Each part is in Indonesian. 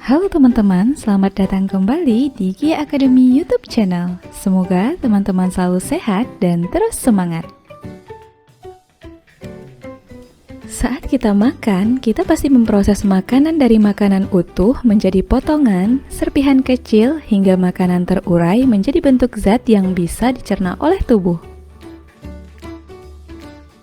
Halo teman-teman, selamat datang kembali di Gia Academy YouTube channel. Semoga teman-teman selalu sehat dan terus semangat. Saat kita makan, kita pasti memproses makanan dari makanan utuh menjadi potongan, serpihan kecil, hingga makanan terurai menjadi bentuk zat yang bisa dicerna oleh tubuh.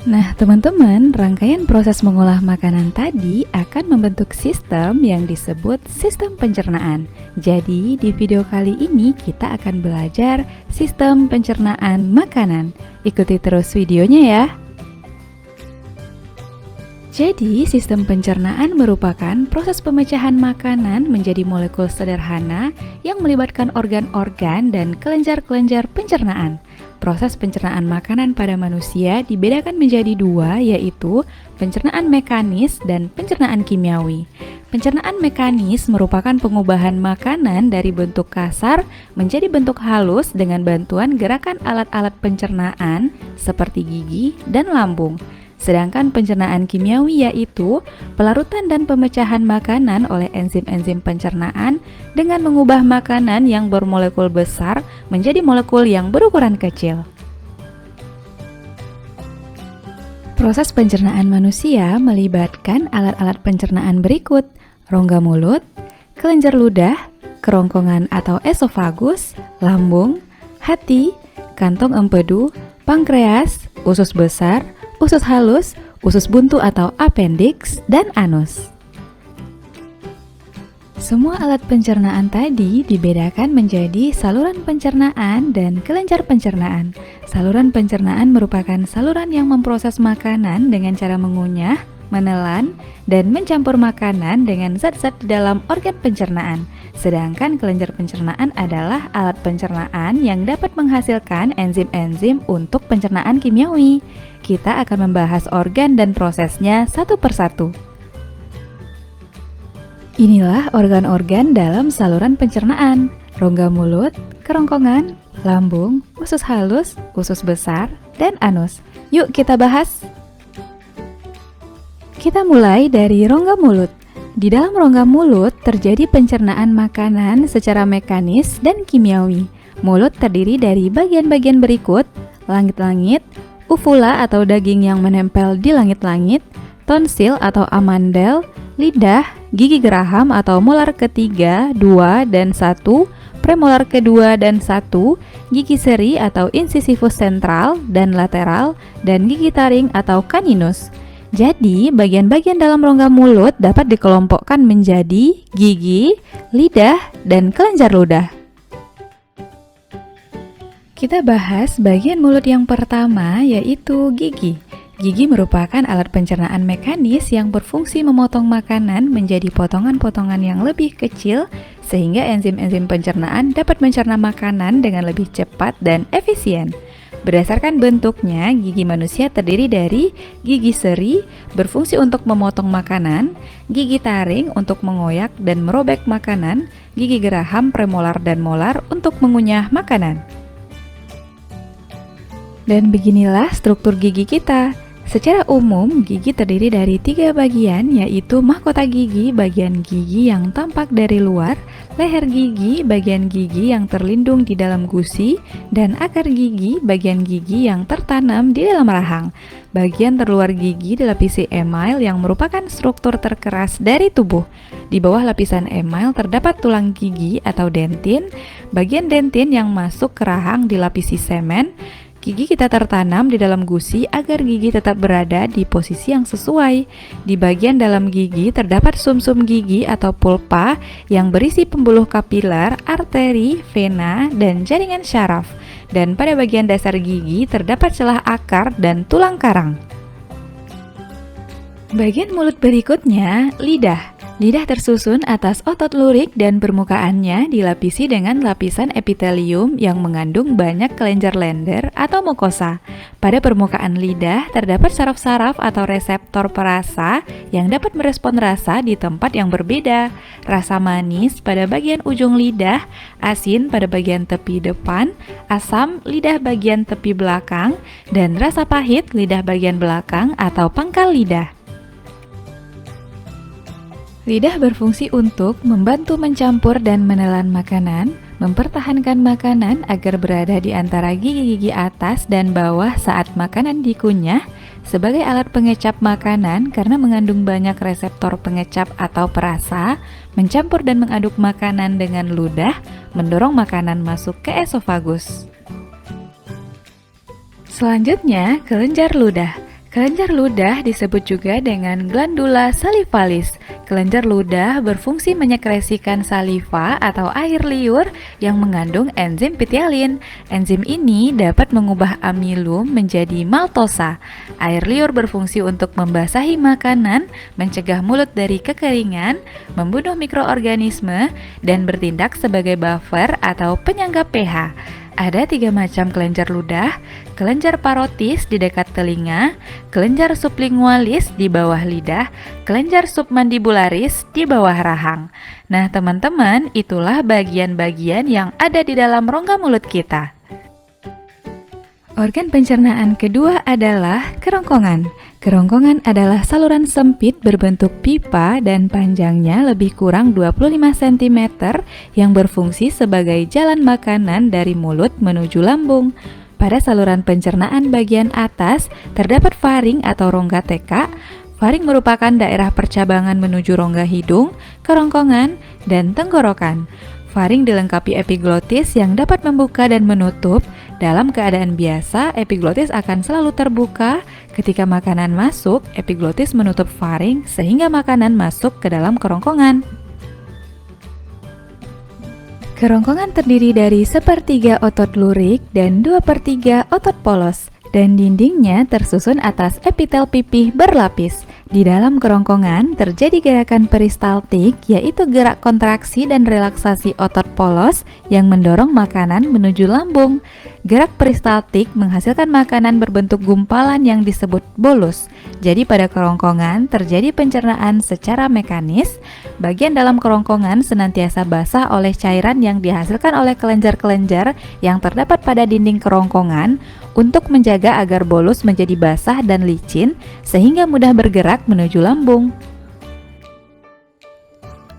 Nah, teman-teman, rangkaian proses mengolah makanan tadi akan membentuk sistem yang disebut sistem pencernaan. Jadi, di video kali ini kita akan belajar sistem pencernaan makanan. Ikuti terus videonya ya. Jadi, sistem pencernaan merupakan proses pemecahan makanan menjadi molekul sederhana yang melibatkan organ-organ dan kelenjar-kelenjar pencernaan. Proses pencernaan makanan pada manusia dibedakan menjadi dua, yaitu pencernaan mekanis dan pencernaan kimiawi. Pencernaan mekanis merupakan pengubahan makanan dari bentuk kasar menjadi bentuk halus dengan bantuan gerakan alat-alat pencernaan seperti gigi dan lambung. Sedangkan pencernaan kimiawi yaitu pelarutan dan pemecahan makanan oleh enzim-enzim pencernaan dengan mengubah makanan yang bermolekul besar menjadi molekul yang berukuran kecil. Proses pencernaan manusia melibatkan alat-alat pencernaan berikut: rongga mulut, kelenjar ludah, kerongkongan atau esofagus, lambung, hati, kantong empedu, pankreas, usus besar, usus halus, usus buntu atau appendix, dan anus. Semua alat pencernaan tadi dibedakan menjadi saluran pencernaan dan kelenjar pencernaan. Saluran pencernaan merupakan saluran yang memproses makanan dengan cara mengunyah, menelan, dan mencampur makanan dengan zat-zat di dalam organ pencernaan. Sedangkan kelenjar pencernaan adalah alat pencernaan yang dapat menghasilkan enzim-enzim untuk pencernaan kimiawi. Kita akan membahas organ dan prosesnya satu persatu. Inilah organ-organ dalam saluran pencernaan: rongga mulut, kerongkongan, lambung, usus halus, usus besar, dan anus. Yuk kita bahas. Kita mulai dari rongga mulut. Di dalam rongga mulut terjadi pencernaan makanan secara mekanis dan kimiawi. Mulut terdiri dari bagian-bagian berikut: langit-langit, uvula atau daging yang menempel di langit-langit, tonsil atau amandel, lidah, gigi geraham atau molar ketiga, 2, dan 1, premolar kedua dan 1, gigi seri atau incisivus sentral dan lateral, dan gigi taring atau caninus. Jadi, bagian-bagian dalam rongga mulut dapat dikelompokkan menjadi gigi, lidah, dan kelenjar ludah. Kita bahas bagian mulut yang pertama, yaitu gigi. Gigi merupakan alat pencernaan mekanis yang berfungsi memotong makanan menjadi potongan-potongan yang lebih kecil sehingga enzim-enzim pencernaan dapat mencerna makanan dengan lebih cepat dan efisien. Berdasarkan bentuknya, gigi manusia terdiri dari gigi seri berfungsi untuk memotong makanan, gigi taring untuk mengoyak dan merobek makanan, gigi geraham, premolar, dan molar untuk mengunyah makanan. Dan beginilah struktur gigi kita. Secara umum, gigi terdiri dari 3 bagian, yaitu mahkota gigi, bagian gigi yang tampak dari luar, leher gigi, bagian gigi yang terlindung di dalam gusi, dan akar gigi, bagian gigi yang tertanam di dalam rahang. Bagian terluar gigi dilapisi email yang merupakan struktur terkeras dari tubuh. Di bawah lapisan email terdapat tulang gigi atau dentin. Bagian dentin yang masuk ke rahang dilapisi semen. Gigi kita tertanam di dalam gusi agar gigi tetap berada di posisi yang sesuai. Di bagian dalam gigi terdapat sumsum gigi atau pulpa yang berisi pembuluh kapiler, arteri, vena, dan jaringan syaraf. Dan pada bagian dasar gigi terdapat celah akar dan tulang karang. Bagian mulut berikutnya, lidah. Lidah tersusun atas otot lurik dan permukaannya dilapisi dengan lapisan epitelium yang mengandung banyak kelenjar lender atau mukosa. Pada permukaan lidah terdapat saraf-saraf atau reseptor perasa yang dapat merespon rasa di tempat yang berbeda. Rasa manis pada bagian ujung lidah, asin pada bagian tepi depan, asam lidah bagian tepi belakang, dan rasa pahit lidah bagian belakang atau pangkal lidah. Lidah berfungsi untuk membantu mencampur dan menelan makanan, mempertahankan makanan agar berada di antara gigi-gigi atas dan bawah saat makanan dikunyah, sebagai alat pengecap makanan karena mengandung banyak reseptor pengecap atau perasa, mencampur dan mengaduk makanan dengan ludah, mendorong makanan masuk ke esofagus. Selanjutnya, kelenjar ludah. Kelenjar ludah disebut juga dengan glandula salivalis. Kelenjar ludah berfungsi menyekresikan saliva atau air liur yang mengandung enzim pitialin. Enzim ini dapat mengubah amilum menjadi maltosa. Air liur berfungsi untuk membasahi makanan, mencegah mulut dari kekeringan, membunuh mikroorganisme, dan bertindak sebagai buffer atau penyangga pH. Ada 3 macam kelenjar ludah: kelenjar parotis di dekat telinga, kelenjar sublingualis di bawah lidah, kelenjar submandibularis di bawah rahang. Nah teman-teman, itulah bagian-bagian yang ada di dalam rongga mulut kita. Organ pencernaan kedua adalah kerongkongan. Kerongkongan adalah saluran sempit berbentuk pipa dan panjangnya lebih kurang 25 cm yang berfungsi sebagai jalan makanan dari mulut menuju lambung. Pada saluran pencernaan bagian atas terdapat faring atau rongga tekak. Faring merupakan daerah percabangan menuju rongga hidung, kerongkongan, dan tenggorokan. Faring dilengkapi epiglotis yang dapat membuka dan menutup. Dalam keadaan biasa, epiglotis akan selalu terbuka. Ketika makanan masuk, epiglotis menutup faring sehingga makanan masuk ke dalam kerongkongan. Kerongkongan terdiri dari 1/3 otot lurik dan 2/3 otot polos, dan dindingnya tersusun atas epitel pipih berlapis. Di dalam kerongkongan terjadi gerakan peristaltik, yaitu gerak kontraksi dan relaksasi otot polos yang mendorong makanan menuju lambung. Gerak peristaltik menghasilkan makanan berbentuk gumpalan yang disebut bolus. Jadi pada kerongkongan terjadi pencernaan secara mekanis. Bagian dalam kerongkongan senantiasa basah oleh cairan yang dihasilkan oleh kelenjar-kelenjar yang terdapat pada dinding kerongkongan untuk menjaga agar bolus menjadi basah dan licin sehingga mudah bergerak menuju lambung.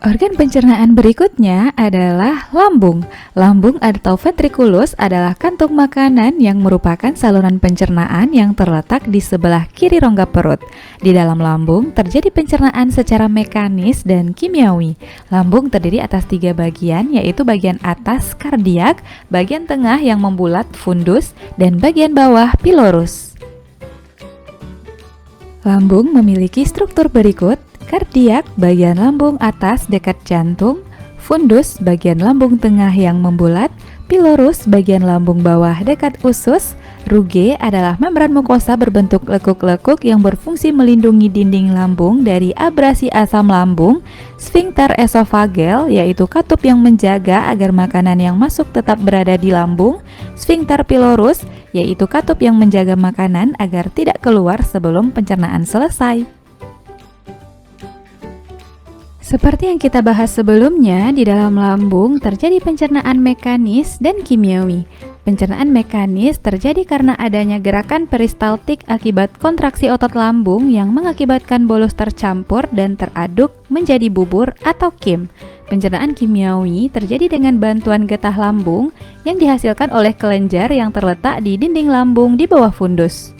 Organ pencernaan berikutnya adalah lambung. Lambung atau ventriculus adalah kantung makanan yang merupakan saluran pencernaan yang terletak di sebelah kiri rongga perut. Di dalam lambung terjadi pencernaan secara mekanis dan kimiawi. Lambung terdiri atas 3 bagian, yaitu bagian atas kardiak, bagian tengah yang membulat fundus, dan bagian bawah pilorus. Lambung memiliki struktur berikut: kardiak bagian lambung atas dekat jantung, fundus bagian lambung tengah yang membulat, pilorus bagian lambung bawah dekat usus, rugae adalah membran mukosa berbentuk lekuk-lekuk yang berfungsi melindungi dinding lambung dari abrasi asam lambung, sphincter esophageal yaitu katup yang menjaga agar makanan yang masuk tetap berada di lambung, sphincter pylorus yaitu katup yang menjaga makanan agar tidak keluar sebelum pencernaan selesai. Seperti yang kita bahas sebelumnya, di dalam lambung terjadi pencernaan mekanis dan kimiawi. Pencernaan mekanis terjadi karena adanya gerakan peristaltik akibat kontraksi otot lambung yang mengakibatkan bolus tercampur dan teraduk menjadi bubur atau kim. Pencernaan kimiawi terjadi dengan bantuan getah lambung yang dihasilkan oleh kelenjar yang terletak di dinding lambung di bawah fundus.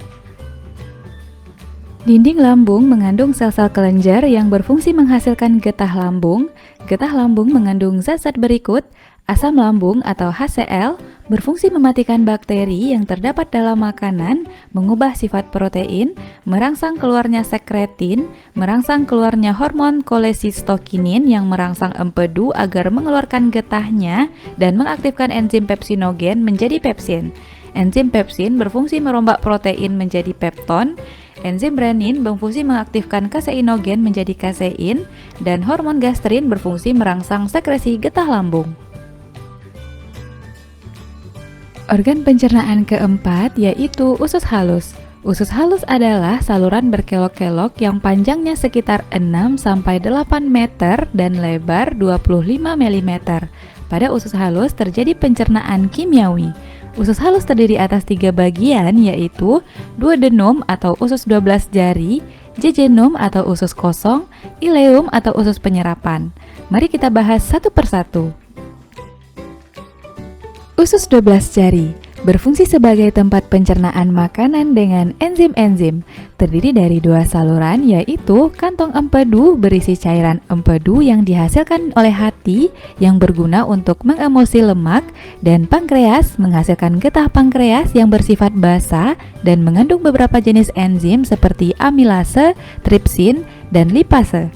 Dinding lambung mengandung sel-sel kelenjar yang berfungsi menghasilkan getah lambung. Getah lambung mengandung zat-zat berikut: asam lambung atau HCl, berfungsi mematikan bakteri yang terdapat dalam makanan, mengubah sifat protein, merangsang keluarnya sekretin, merangsang keluarnya hormon kolecisstokinin yang merangsang empedu agar mengeluarkan getahnya, dan mengaktifkan enzim pepsinogen menjadi pepsin. Enzim pepsin berfungsi merombak protein menjadi pepton. Enzim renin berfungsi mengaktifkan kaseinogen menjadi kasein, dan hormon gastrin berfungsi merangsang sekresi getah lambung. Organ pencernaan keempat yaitu usus halus. Usus halus adalah saluran berkelok-kelok yang panjangnya sekitar 6-8 meter dan lebar 25 mm. Pada usus halus terjadi pencernaan kimiawi. Usus halus terdiri atas 3 bagian, yaitu duodenum atau usus 12 jari, jejunum atau usus kosong, ileum atau usus penyerapan. Mari kita bahas satu persatu. Usus 12 jari berfungsi sebagai tempat pencernaan makanan dengan enzim-enzim. Terdiri dari dua saluran, yaitu kantong empedu berisi cairan empedu yang dihasilkan oleh hati yang berguna untuk mengemulsi lemak, dan pankreas menghasilkan getah pankreas yang bersifat basa dan mengandung beberapa jenis enzim seperti amilase, tripsin, dan lipase.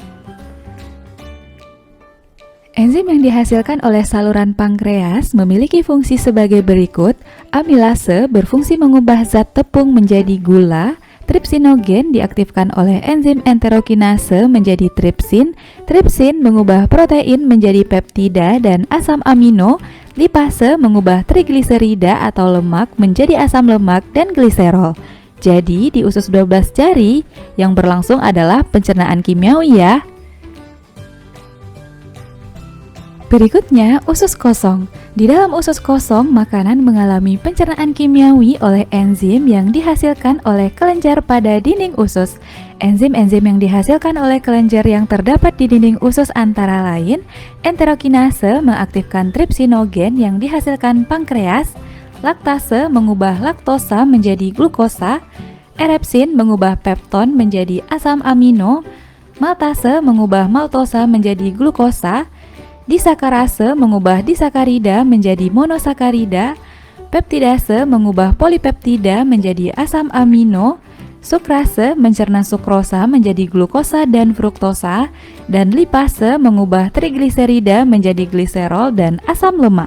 Enzim yang dihasilkan oleh saluran pankreas memiliki fungsi sebagai berikut. Amilase berfungsi mengubah zat tepung menjadi gula, tripsinogen diaktifkan oleh enzim enterokinase menjadi tripsin, tripsin mengubah protein menjadi peptida dan asam amino, lipase mengubah trigliserida atau lemak menjadi asam lemak dan gliserol. Jadi di usus 12 jari yang berlangsung adalah pencernaan kimiawi ya. Berikutnya, usus kosong. Di dalam usus kosong, makanan mengalami pencernaan kimiawi oleh enzim yang dihasilkan oleh kelenjar pada dinding usus. Enzim-enzim yang dihasilkan oleh kelenjar yang terdapat di dinding usus antara lain, enterokinase mengaktifkan tripsinogen yang dihasilkan pankreas, laktase mengubah laktosa menjadi glukosa, erepsin mengubah pepton menjadi asam amino, maltase mengubah maltosa menjadi glukosa, disakarase mengubah disakarida menjadi monosakarida, peptidase mengubah polipeptida menjadi asam amino, sukrase mencerna sukrosa menjadi glukosa dan fruktosa, dan lipase mengubah trigliserida menjadi gliserol dan asam lemak.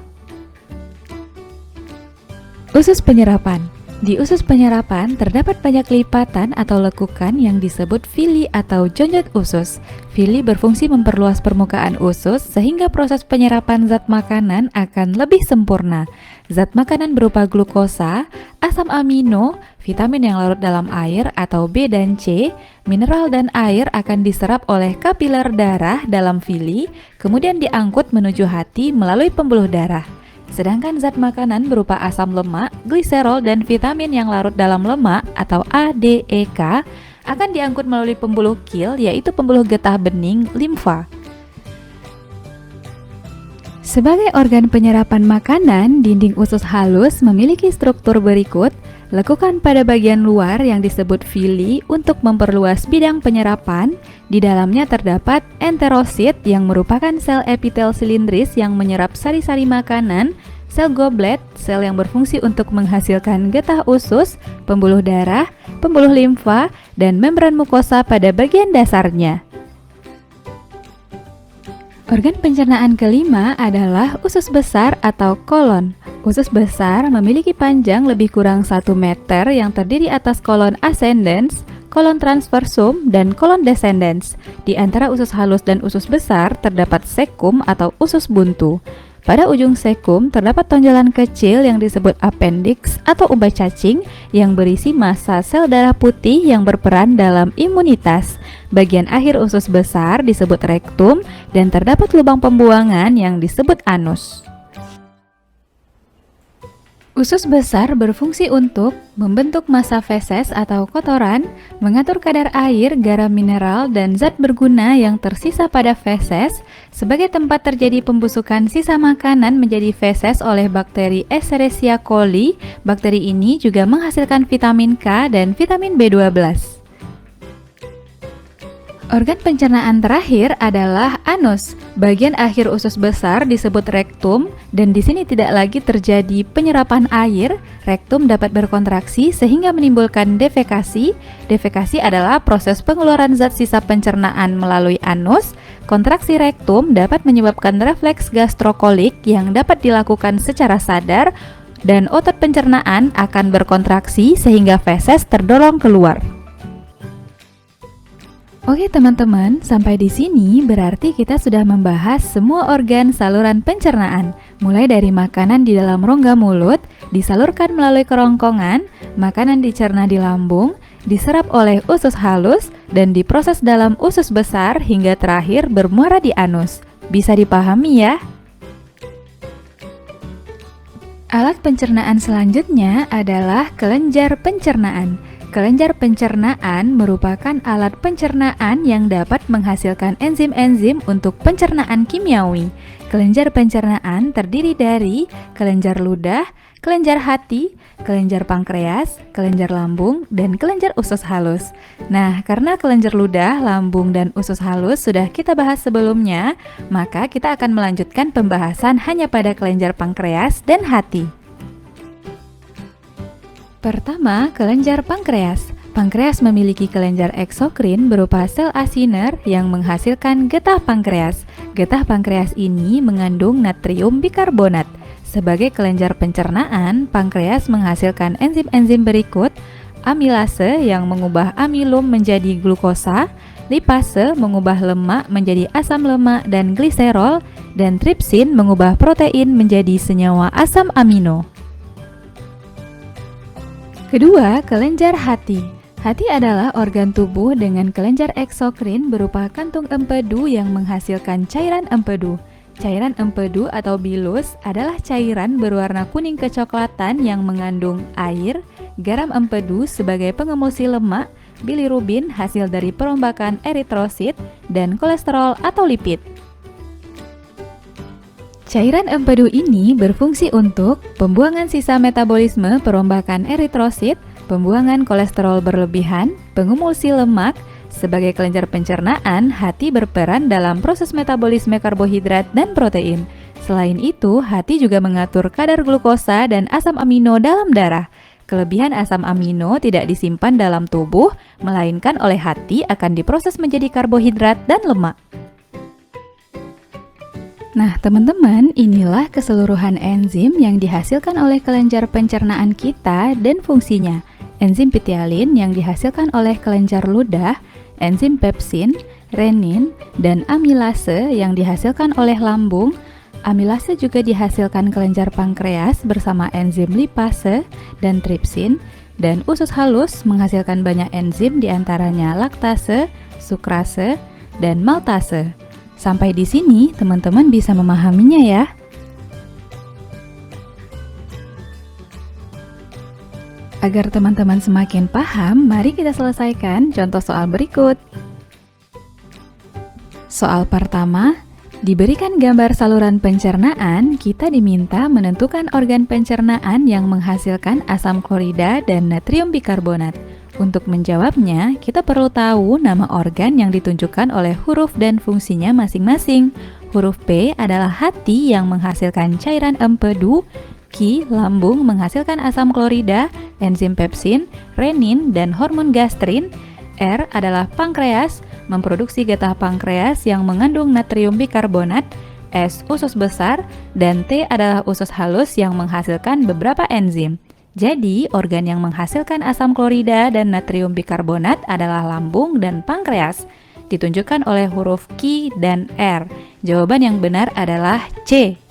Usus penyerapan. Di usus penyerapan terdapat banyak lipatan atau lekukan yang disebut villi atau jonjot usus. Villi berfungsi memperluas permukaan usus sehingga proses penyerapan zat makanan akan lebih sempurna. Zat makanan berupa glukosa, asam amino, vitamin yang larut dalam air atau B dan C, mineral dan air akan diserap oleh kapiler darah dalam villi, kemudian diangkut menuju hati melalui pembuluh darah. Sedangkan zat makanan berupa asam lemak, gliserol, dan vitamin yang larut dalam lemak atau ADEK akan diangkut melalui pembuluh kil, yaitu pembuluh getah bening limfa. Sebagai organ penyerapan makanan, dinding usus halus memiliki struktur berikut. Lekukan pada bagian luar yang disebut villi untuk memperluas bidang penyerapan. Di dalamnya terdapat enterosit yang merupakan sel epitel silindris yang menyerap sari-sari makanan, sel goblet, sel yang berfungsi untuk menghasilkan getah usus, pembuluh darah, pembuluh limfa, dan membran mukosa pada bagian dasarnya. Organ pencernaan kelima adalah usus besar atau kolon. Usus besar memiliki panjang lebih kurang 1 meter yang terdiri atas kolon ascendens, kolon transversum, dan kolon descendens. Di antara usus halus dan usus besar terdapat sekum atau usus buntu. Pada ujung sekum terdapat tonjolan kecil yang disebut appendix atau umbai cacing yang berisi massa sel darah putih yang berperan dalam imunitas. Bagian akhir usus besar disebut rektum dan terdapat lubang pembuangan yang disebut anus. Usus besar berfungsi untuk membentuk massa feses atau kotoran, mengatur kadar air, garam mineral, dan zat berguna yang tersisa pada feses, sebagai tempat terjadi pembusukan sisa makanan menjadi feses oleh bakteri Escherichia coli. Bakteri ini juga menghasilkan vitamin K dan vitamin B12. Organ pencernaan terakhir adalah anus. Bagian akhir usus besar disebut rektum dan di sini tidak lagi terjadi penyerapan air. Rektum dapat berkontraksi sehingga menimbulkan defekasi. Defekasi adalah proses pengeluaran zat sisa pencernaan melalui anus. Kontraksi rektum dapat menyebabkan refleks gastrokolik yang dapat dilakukan secara sadar dan otot pencernaan akan berkontraksi sehingga feses terdorong keluar. Oke teman-teman, sampai di sini berarti kita sudah membahas semua organ saluran pencernaan. Mulai dari makanan di dalam rongga mulut, disalurkan melalui kerongkongan, makanan dicerna di lambung, diserap oleh usus halus, dan diproses dalam usus besar hingga terakhir bermuara di anus. Bisa dipahami ya? Alat pencernaan selanjutnya adalah kelenjar pencernaan. Kelenjar pencernaan merupakan alat pencernaan yang dapat menghasilkan enzim-enzim untuk pencernaan kimiawi. Kelenjar pencernaan terdiri dari kelenjar ludah, kelenjar hati, kelenjar pankreas, kelenjar lambung, dan kelenjar usus halus. Nah, karena kelenjar ludah, lambung, dan usus halus sudah kita bahas sebelumnya, maka kita akan melanjutkan pembahasan hanya pada kelenjar pankreas dan hati. Pertama, kelenjar pankreas. Pankreas memiliki kelenjar eksokrin berupa sel asiner yang menghasilkan getah pankreas. Getah pankreas ini mengandung natrium bikarbonat. Sebagai kelenjar pencernaan, pankreas menghasilkan enzim-enzim berikut: amilase yang mengubah amilum menjadi glukosa, lipase mengubah lemak menjadi asam lemak dan gliserol, dan tripsin mengubah protein menjadi senyawa asam amino. Kedua, kelenjar hati. Hati adalah organ tubuh dengan kelenjar eksokrin berupa kantung empedu yang menghasilkan cairan empedu. Cairan empedu atau bilus adalah cairan berwarna kuning kecoklatan yang mengandung air, garam empedu sebagai pengemulsi lemak, bilirubin hasil dari perombakan eritrosit, dan kolesterol atau lipid. Cairan empedu ini berfungsi untuk pembuangan sisa metabolisme perombakan eritrosit, pembuangan kolesterol berlebihan, pengemulsi lemak. Sebagai kelenjar pencernaan, hati berperan dalam proses metabolisme karbohidrat dan protein. Selain itu, hati juga mengatur kadar glukosa dan asam amino dalam darah. Kelebihan asam amino tidak disimpan dalam tubuh, melainkan oleh hati akan diproses menjadi karbohidrat dan lemak. Nah, teman-teman, inilah keseluruhan enzim yang dihasilkan oleh kelenjar pencernaan kita dan fungsinya. Enzim pitialin yang dihasilkan oleh kelenjar ludah, enzim pepsin, renin, dan amilase yang dihasilkan oleh lambung. Amilase juga dihasilkan kelenjar pankreas bersama enzim lipase dan tripsin, dan usus halus menghasilkan banyak enzim diantaranya laktase, sukrase, dan maltase. Sampai di sini teman-teman bisa memahaminya ya. Agar teman-teman semakin paham, mari kita selesaikan contoh soal berikut. Soal pertama, diberikan gambar saluran pencernaan, kita diminta menentukan organ pencernaan yang menghasilkan asam klorida dan natrium bikarbonat. Untuk menjawabnya, kita perlu tahu nama organ yang ditunjukkan oleh huruf dan fungsinya masing-masing. Huruf P adalah hati yang menghasilkan cairan empedu, Q, lambung menghasilkan asam klorida, enzim pepsin, renin, dan hormon gastrin. R adalah pankreas, memproduksi getah pankreas yang mengandung natrium bikarbonat. S, usus besar, dan T adalah usus halus yang menghasilkan beberapa enzim. Jadi, organ yang menghasilkan asam klorida dan natrium bikarbonat adalah lambung dan pankreas. Ditunjukkan oleh huruf Q dan R. Jawaban yang benar adalah C.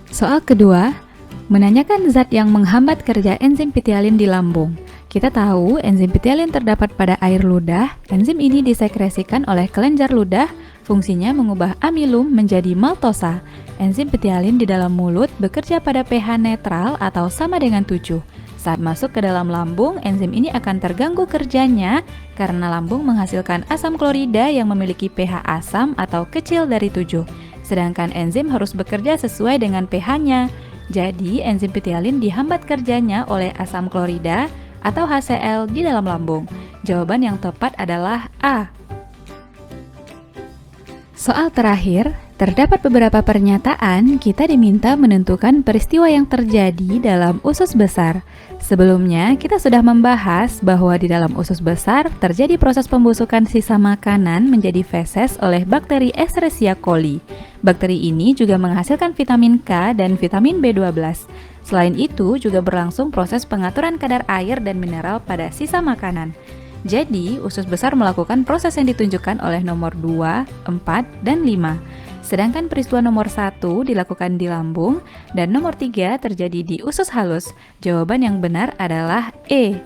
Soal kedua, menanyakan zat yang menghambat kerja enzim pitialin di lambung. Kita tahu enzim pitialin terdapat pada air ludah. Enzim ini disekresikan oleh kelenjar ludah. Fungsinya mengubah amilum menjadi maltosa. Enzim pitialin di dalam mulut bekerja pada pH netral atau sama dengan 7. Saat masuk ke dalam lambung, enzim ini akan terganggu kerjanya karena lambung menghasilkan asam klorida yang memiliki pH asam atau kecil dari 7. Sedangkan enzim harus bekerja sesuai dengan pH-nya. Jadi, enzim pitialin dihambat kerjanya oleh asam klorida atau HCl di dalam lambung. Jawaban yang tepat adalah A. Soal terakhir, terdapat beberapa pernyataan kita diminta menentukan peristiwa yang terjadi dalam usus besar. Sebelumnya, kita sudah membahas bahwa di dalam usus besar terjadi proses pembusukan sisa makanan menjadi feses oleh bakteri Escherichia coli. Bakteri ini juga menghasilkan vitamin K dan vitamin B12. Selain itu, juga berlangsung proses pengaturan kadar air dan mineral pada sisa makanan. Jadi, usus besar melakukan proses yang ditunjukkan oleh nomor 2, 4, dan 5. Sedangkan peristiwa nomor 1 dilakukan di lambung dan nomor 3 terjadi di usus halus. Jawaban yang benar adalah E.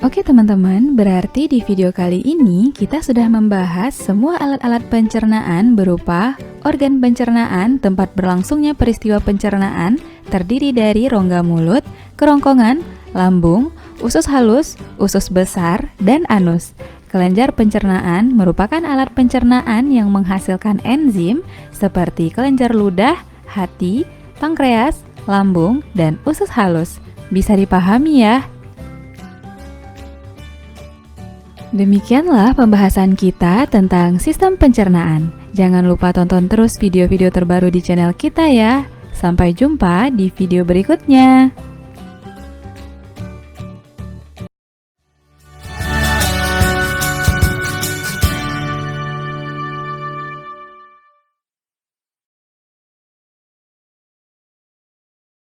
Oke teman-teman, berarti di video kali ini kita sudah membahas semua alat-alat pencernaan berupa organ pencernaan, tempat berlangsungnya peristiwa pencernaan, terdiri dari rongga mulut, kerongkongan, lambung, usus halus, usus besar, dan anus. Kelenjar pencernaan merupakan alat pencernaan yang menghasilkan enzim seperti kelenjar ludah, hati, pankreas, lambung, dan usus halus. Bisa dipahami ya? Demikianlah pembahasan kita tentang sistem pencernaan. Jangan lupa tonton terus video-video terbaru di channel kita ya. Sampai jumpa di video berikutnya.